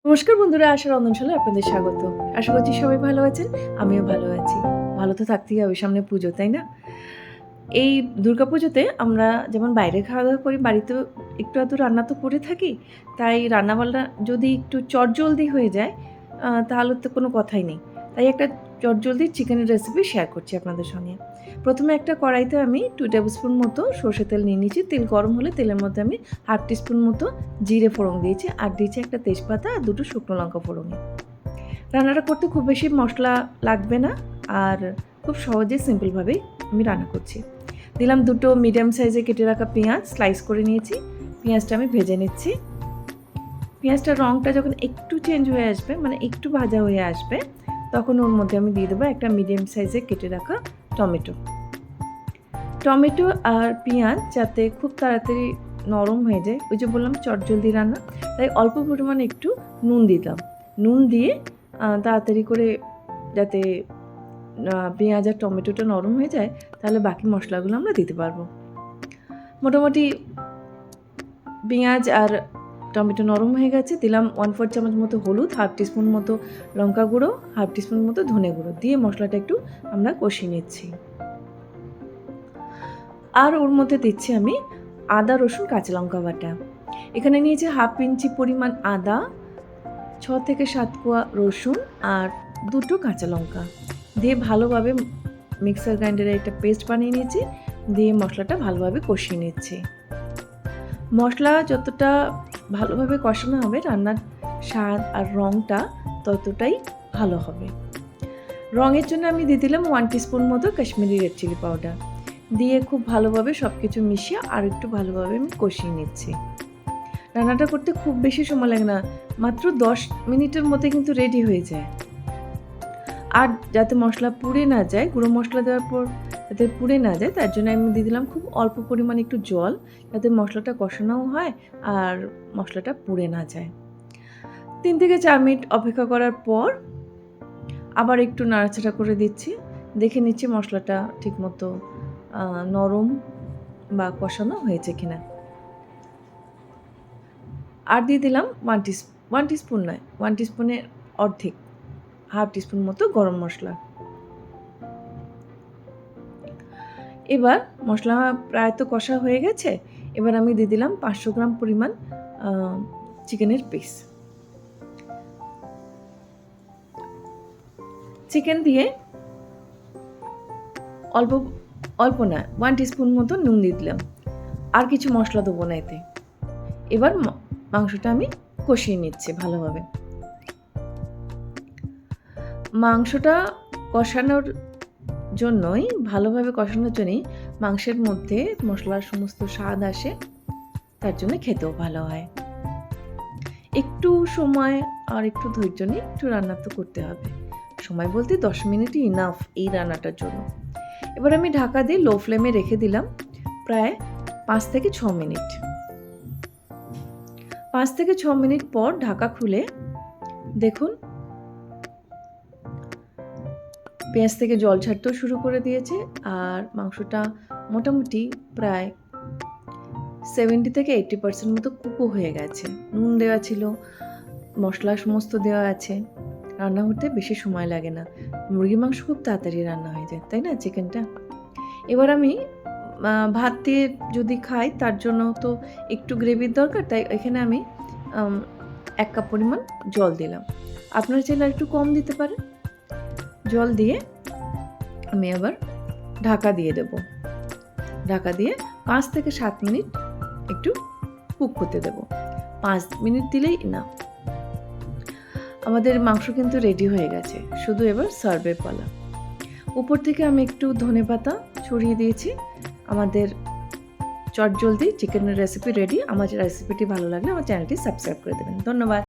নমস্কার বন্ধুরা, আশা রন্ধনশালায় আপনাদের স্বাগত। আশা করছি সবাই ভালো আছেন, আমিও ভালো আছি। ভালো তো থাকতেই হবে, সামনে পুজো, তাই না? এই দুর্গাপুজোতে আমরা যেমন বাইরে খাওয়া-দাওয়া করি, বাড়িতেও একটু আধটু রান্না তো করে থাকি। তাই রান্নাবান্না যদি একটু চটজলদি হয়ে যায়, তাহলে তো কোনো কথাই নেই। তাই একটা চটজলদি চিকেনের রেসিপি শেয়ার করছি আপনাদের সঙ্গে। প্রথমে একটা কড়াইতে আমি 2 টেবিলস্পুন মতো সরষের তেল নিয়ে নিয়েছি। তেল গরম হলে তেলের মধ্যে আমি 1/2 টিস্পুন মতো জিরে ফোড়ন দিয়েছি, আর দিয়েছি একটা তেজপাতা আর 2টো শুকনো লঙ্কা ফোড়নে। রান্নাটা করতে খুব বেশি মশলা লাগবে না, আর খুব সহজে সিম্পলভাবেই আমি রান্না করছি। দিলাম 2টো মিডিয়াম সাইজে কেটে রাখা পেঁয়াজ, স্লাইস করে নিয়েছি। পেঁয়াজটা আমি ভেজে নিচ্ছি। পেঁয়াজটার রঙটা যখন একটু চেঞ্জ হয়ে আসবে, মানে একটু ভাজা হয়ে আসবে, তখন ওর মধ্যে আমি দিয়ে দেবো একটা মিডিয়াম সাইজে কেটে রাখা টমেটো। টমেটো আর পেঁয়াজ যাতে খুব তাড়াতাড়ি নরম হয়ে যায়, ওই যে বললাম চটজলদি রান্না, তাই অল্প পরিমাণে একটু নুন দিলাম। নুন দিয়ে তাড়াতাড়ি করে যাতে পেঁয়াজ আর টমেটোটা নরম হয়ে যায়, তাহলে বাকি মশলাগুলো আমরা দিতে পারবো। মোটামুটি পেঁয়াজ আর টমেটো নরম হয়ে গেছে। দিলাম 1/4 চামচ মতো হলুদ, 1/2 টিস্পুন মতো লঙ্কা গুঁড়ো, 1/2 টিস্পুন মতো ধনে গুঁড়ো দিয়ে মশলাটা একটু আমরা কষিয়ে নিচ্ছি। আর ওর মধ্যে দিচ্ছি আমি আদা, রসুন, কাঁচা লঙ্কা বাটা। এখানে নিয়েছি 1/2 ইঞ্চি পরিমাণ আদা, 6 থেকে 7 কোয়া রসুন আর 2টো কাঁচা লঙ্কা দিয়ে ভালোভাবে মিক্সার গ্রাইন্ডারে একটা পেস্ট বানিয়ে নিয়েছি। দিয়ে মশলাটা ভালোভাবে কষিয়ে নিচ্ছি। মশলা যতটা ভালোভাবে কষানো হবে, রান্নার স্বাদ আর রঙটা ততটাই ভালো হবে। রঙের জন্য আমি দিয়ে দিলাম 1 টিস্পুন মতো কাশ্মীরি রেড চিলি পাউডার। দিয়ে খুব ভালোভাবে সব কিছু মিশিয়ে আর একটু ভালোভাবে আমি কষিয়ে নিচ্ছি। রান্নাটা করতে খুব বেশি সময় লাগে না, মাত্র 10 মিনিটের মধ্যে কিন্তু রেডি হয়ে যায়। আর যাতে মশলা পুড়ে না যায়, গুঁড়ো মশলা দেওয়ার পর যাতে পুড়ে না যায়, তার জন্য আমি দিয়ে দিলাম খুব অল্প পরিমাণে একটু জল, যাতে মশলাটা কষানোও হয় আর মশলাটা পুড়ে না যায়। 3 থেকে 4 মিনিট অপেক্ষা করার পর আবার একটু নাড়াচাড়া করে দিচ্ছি। দেখে নিচ্ছি মশলাটা ঠিকমতো নরম বা কষানো হয়েছে কিনা। আর দিয়ে দিলাম 1 টিস্পুন নয়, 1 টিস্পুনের অর্ধেক, 1/2 টিস্পুন মতো গরম মশলা। এবার মশলা প্রায় তো কষা হয়ে গেছে। এবার আমি দিয়ে দিলাম 500 গ্রাম পরিমাণ চিকেনের পিস। চিকেন দিয়ে অল্প না 1 টিস্পুন মতো নুন দিয়ে দিলাম। আর কিছু মশলা দেবো না এতে। এবার মাংসটা আমি কষিয়ে নিচ্ছি ভালোভাবে। মাংসটা কষানোর জন্যই, ভালোভাবে কষানোর জন্যই মাংসের মধ্যে মশলার সমস্ত স্বাদ আসে, তার জন্য খেতেও ভালো হয়। একটু সময় আর একটু ধৈর্য নিয়ে একটু রান্না তো করতে হবে। সময় বলতে 10 মিনিটই ইনাফ এই রান্নাটার জন্য। এবার আমি ঢাকা দিয়ে লো ফ্লেমে রেখে দিলাম প্রায় 5 থেকে 6 মিনিট। 5 থেকে 6 মিনিট পর ঢাকা খুলে দেখুন পেঁয়াজ থেকে জল ছাড়তেও শুরু করে দিয়েছে, আর মাংসটা মোটামুটি প্রায় 70 থেকে 80% মতো কুকও হয়ে গেছে। নুন দেওয়া ছিল, মশলা সমস্ত দেওয়া আছে, রান্না করতে বেশি সময় লাগে না। মুরগির মাংস খুব তাড়াতাড়ি রান্না হয়ে যায়, তাই না? চিকেনটা এবার আমি ভাত দিয়ে যদি খাই, তার জন্য তো একটু গ্রেভির দরকার, তাই এখানে আমি 1 কাপ পরিমাণ জল দিলাম। আপনারা চাইলে একটু কম দিতে পারেন। জল দিয়ে আমি আবার ঢাকা দিয়ে দেব। ঢাকা দিয়ে 5 থেকে 7 মিনিট একটু কুক করতে দেব। 5 মিনিট দিলেই না। আমাদের মাংস কিন্তু রেডি হয়ে গেছে, শুধু এবার সার্ভের পালা। উপর থেকে আমি একটু ধনেপাতা ছড়িয়ে দিয়েছি। আমাদের চটজলদি চিকেনের রেসিপি রেডি। আমার রেসিপিটি ভালো লাগলে আমার চ্যানেলটি সাবস্ক্রাইব করে দেবেন। ধন্যবাদ।